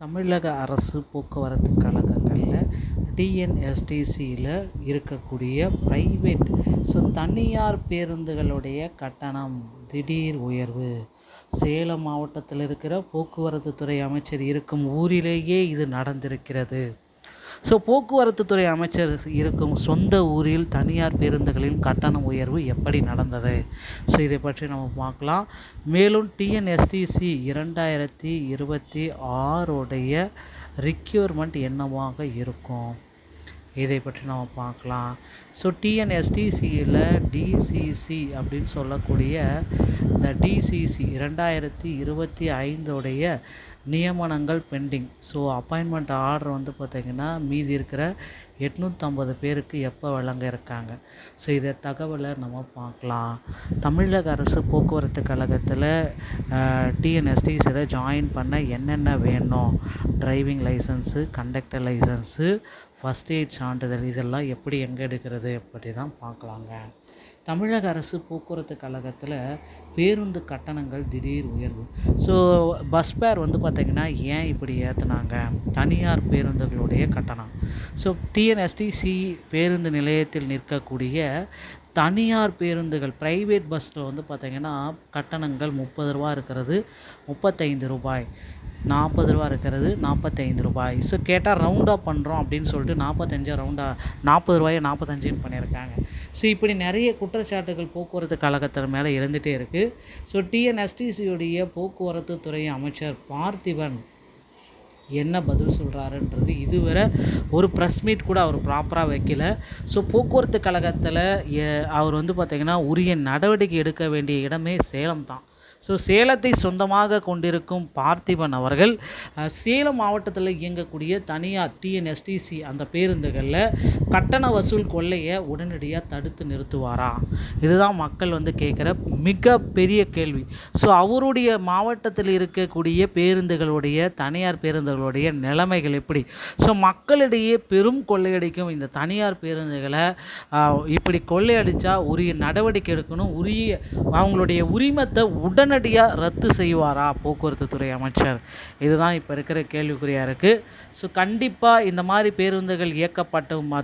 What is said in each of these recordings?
தமிழக அரசு போக்குவரத்து கழகங்களில் டிஎன்எஸ்டிசியில் இருக்கக்கூடிய ப்ரைவேட் தனியார் பேருந்துகளுடைய கட்டணம் திடீர் உயர்வு. சேலம் மாவட்டத்தில் இருக்கிற போக்குவரத்து துறை அமைச்சர் இருக்கும் ஊரிலேயே இது நடந்திருக்கிறது. போக்குவரத்து துறை அமைச்சர் இருக்கும் சொந்த ஊரில் தனியார் பேருந்துகளின் கட்டண உயர்வு எப்படி நடந்தது? இதை பற்றி நம்ம பார்க்கலாம். மேலும் டிஎன்எஸ்டிசி 2026 ரிக்யூர்மெண்ட் என்னவாக இருக்கும், இதை பற்றி நம்ம பார்க்கலாம். டிஎன்எஸ்டிசியில் டிசிசி அப்படின்னு சொல்லக்கூடிய இந்த டிசிசி 2025 நியமனங்கள் பெண்டிங். அப்பாயின்மெண்ட் ஆர்டர் பார்த்திங்கன்னா மீதி இருக்கிற 850 பேருக்கு எப்போ வழங்க இருக்காங்க. இதை தகவலை நம்ம பார்க்கலாம். தமிழக அரசு போக்குவரத்து கழகத்தில் டிஎன்எஸ்டிசியில் ஜாயின் பண்ண என்னென்ன வேணும், driving licence, conductor licence, first aid சான்றிதழ், இதெல்லாம் எப்படி எங்கே எடுக்கிறது அப்படி தான் பார்க்கலாங்க. தமிழக அரசு போக்குவரத்து கழகத்தில் பேருந்து கட்டணங்கள் திடீர் உயர்வு. பஸ் ஃபேர் பார்த்திங்கன்னா ஏன் இப்படி ஏற்றுனாங்க, தனியார் பேருந்துகளுடைய கட்டணம். டிஎன்எஸ்டிசி பேருந்து நிலையத்தில் நிற்கக்கூடிய தனியார் பேருந்துகள் ப்ரைவேட் பஸ்ஸில் பார்த்திங்கன்னா கட்டணங்கள் 30 ரூபா இருக்கிறது, 35 ரூபாய், 40 ரூபா இருக்கிறது, 45 ரூபாய். கேட்டால் ரவுண்டாக பண்ணுறோம் அப்படின்னு சொல்லிட்டு 45 ரவுண்டாக 40 ரூபாயை 45ன்னு பண்ணியிருக்காங்க. இப்படி நிறைய குற்றச்சாட்டுகள் போக்குவரத்து கழகத்தின் மேலே இருந்துகிட்டே இருக்குது. டிஎன்எஸ்டிசியுடைய போக்குவரத்து துறை அமைச்சர் பார்த்திபன் என்ன பதில் சொல்கிறாருன்றது இதுவரை ஒரு ப்ரெஸ் மீட் கூட அவர் ப்ராப்பராக வைக்கல. போக்குவரத்து கழகத்தில் அவர் பார்த்திங்கன்னா உரிய நடவடிக்கை எடுக்க வேண்டிய இடமே சேலம் தான். சேலத்தை சொந்தமாக கொண்டிருக்கும் பார்த்திபன் அவர்கள் சேலம் மாவட்டத்தில் இயங்கக்கூடிய தனியார் டிஎன்எஸ்டிசி அந்த பேருந்துகளில் கட்டண வசூல் கொள்ளையை உடனடியாக தடுத்து நிறுத்துவாரா? இதுதான் மக்கள் கேட்குற மிக பெரிய கேள்வி. அவருடைய மாவட்டத்தில் இருக்கக்கூடிய பேருந்துகளுடைய தனியார் பேருந்துகளுடைய நிலைமைகள் எப்படி? மக்களிடையே பெரும் கொள்ளையடிக்கும் இந்த தனியார் பேருந்துகளை இப்படி கொள்ளையடித்தா உரிய நடவடிக்கை எடுக்கணும், அவங்களுடைய உரிமத்தை உடனடியாக ரத்து செய்வாரா போக்குவரத்து துறை அமைச்சர்? இதுதான் இப்போ இருக்கிற கேள்விக்குறியாக இருக்குது. கண்டிப்பாக இந்த மாதிரி பேருந்துகள்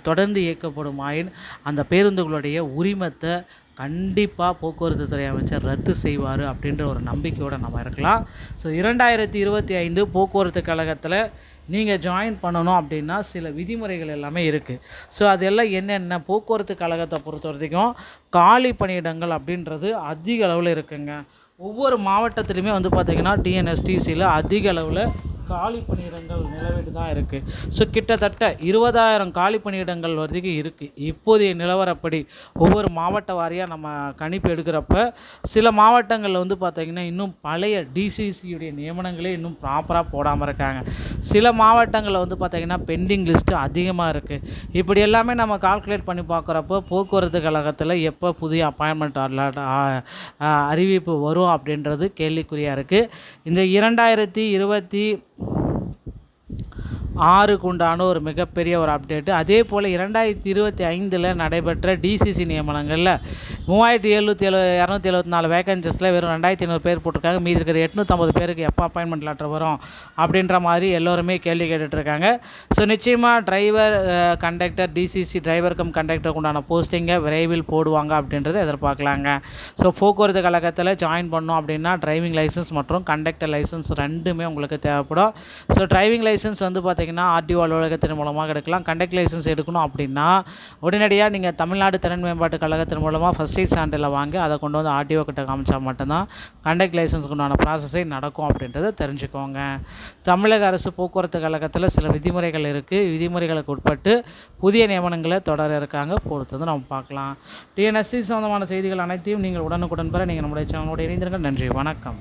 தொடர்ந்து இயக்கப்படுமாயின் அந்த பேருந்துகளுடைய உரிமத்தை கண்டிப்பாக போக்குவரத்து துறை அமைச்சர் ரத்து செய்வார் அப்படின்ற ஒரு நம்பிக்கையோடு நம்ம இருக்கலாம். 2025 போக்குவரத்து கழகத்தில் நீங்கள் ஜாயின் பண்ணணும் அப்படின்னா சில விதிமுறைகள் எல்லாமே இருக்குது. அதெல்லாம் என்னென்ன, போக்குவரத்து கழகத்தை பொறுத்த வரைக்கும் காலி பணியிடங்கள் அப்படின்றது அதிக அளவில் இருக்குங்க. ஒவ்வொரு மாவட்டத்திலுமே பார்த்திங்கன்னா டிஎன்எஸ்டிசியில் அதிக அளவில் காலி பணியிடங்கள் நிலவிட்டு தான் இருக்குது. கிட்டத்தட்ட 20,000 காலி பணியிடங்கள் வரைக்கும் இருக்குது. இப்போதைய நிலவரப்படி ஒவ்வொரு மாவட்ட வாரியாக நம்ம கணிப்பு எடுக்கிறப்ப சில மாவட்டங்களில் பார்த்திங்கன்னா இன்னும் பழைய டிசிசியுடைய நியமனங்களே இன்னும் ப்ராப்பராக போடாமல் இருக்காங்க. சில மாவட்டங்களில் பார்த்திங்கன்னா பெண்டிங் லிஸ்ட்டு அதிகமாக இருக்குது. இப்படி எல்லாமே நம்ம கால்குலேட் பண்ணி பார்க்குறப்போ போக்குவரத்து கழகத்தில் எப்போ புதிய அப்பாயின்மெண்ட் அறிவிப்பு வரும் அப்படின்றது கேள்விக்குறியாக இருக்குது. இந்த 2026 உண்டான ஒரு மிகப்பெரிய ஒரு அப்டேட்டு. அதே போல் 2025 நடைபெற்ற டிசிசி நியமனங்களில் 274 வேகன்சிஸில் வெறும் 2500 பேர் போட்டிருக்காங்க. மீதி இருக்கிற 850 பேருக்கு எப்போ அப்பாயின்மெண்ட் லெட்டர் வரும் அப்படின்ற மாதிரி எல்லோருமே கேள்வி கேட்டுட்ருக்காங்க. நிச்சயமாக டிரைவர், கண்டக்டர், டிசிசி டிரைவர் கம் கண்டக்டருக்கு உண்டான போஸ்டிங்கை விரைவில் போடுவாங்க அப்படின்றத எதிர்பார்க்கலாங்க. போக்குவரத்து கழகத்தில் ஜாயின் பண்ணோம் அப்படின்னா டிரைவிங் லைசன்ஸ் மற்றும் கண்டக்டர் லைசன்ஸ் ரெண்டுமே உங்களுக்கு தேவைப்படும். டிரைவிங் லைசன்ஸ் பார்த்திங்கன்னா ஆர்டிஓ அலுவலகத்தின் மூலமாக எடுக்கலாம். கண்டக்டர் லைசன்ஸ் எடுக்கணும் அப்படின்னா உடனடியாக நீங்கள் தமிழ்நாடு திறன் மேம்பாட்டு கழகத்தின் மூலமாக ஃபஸ்ட் எய்ட் சான்றிதழை வாங்கி அதை கொண்டு வந்து ஆர்டிஓ கிட்ட காமிச்சா மட்டும்தான் கண்டக்டர் லைசன்ஸுக்கு உண்டான ப்ராசஸே நடக்கும் அப்படின்றத தெரிஞ்சுக்கோங்க. தமிழக அரசு போக்குவரத்து கழகத்தில் சில விதிமுறைகள் இருக்குது. விதிமுறைகளுக்கு உட்பட்டு புதிய நியமனங்களை தொடர இருக்காங்க, பொறுத்தது நம்ம பார்க்கலாம். டிஎன்எஸ்டி சம்பந்தமான செய்திகள் அனைத்தையும் நீங்கள் உடனுக்குடன் பெற நீங்கள் நம்முடைய சேனலோடு இணைந்திருங்கள். நன்றி, வணக்கம்.